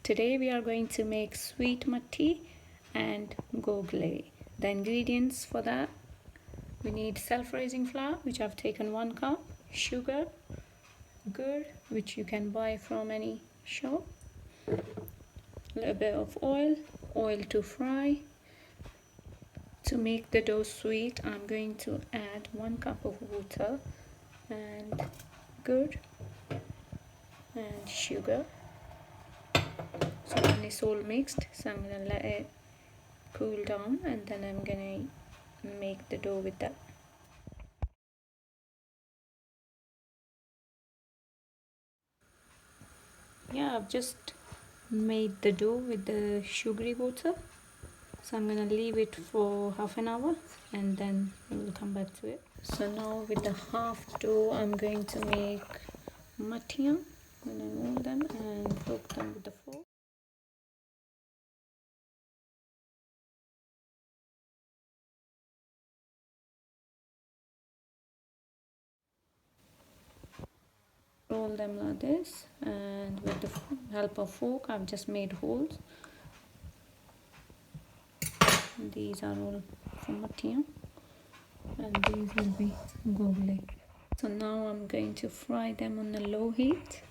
Today we are going to make sweet Matthi and Gogley. The ingredients for that: we need self-raising flour, which I've taken 1 cup, sugar, curd, which you can buy from any shop, a little bit of oil to fry. To make the dough sweet, I'm going to add 1 cup of water and curd and sugar. So when it's all mixed, so I'm gonna let it cool down and then I'm gonna make the dough with that. Yeah, I've just made the dough with the sugary water, so I'm gonna leave it for half an hour and then we'll come back to it. So now with the half dough, I'm going to make mattiyan. I'm gonna roll them and poke them with the fork. Roll them like this, and with the help of fork I've just made holes. These are all from mattiyan and these will be gogley. So now I'm going to fry them on a low heat.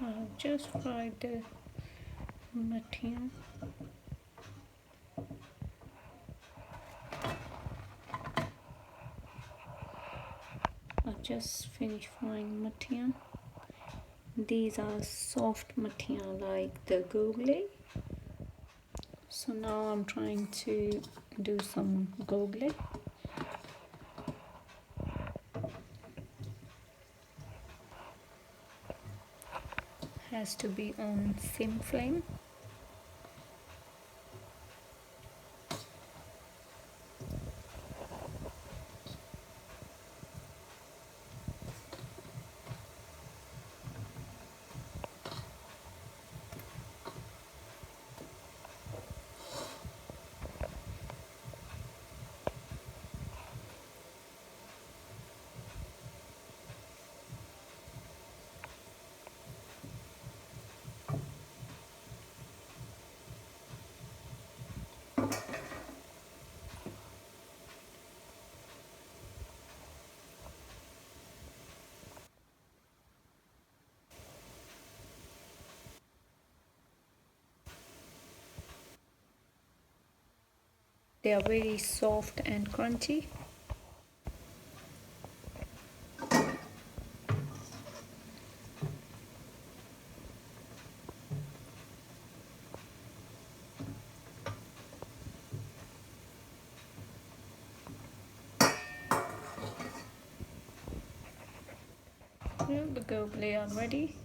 I've just fried the mattiyan. I've just finished frying mattiyan. These are soft mattiyan like the gogley. So now I'm trying to do some gogley. Has to be on sim flame. They are very soft and crunchy. Well, the gogley are ready.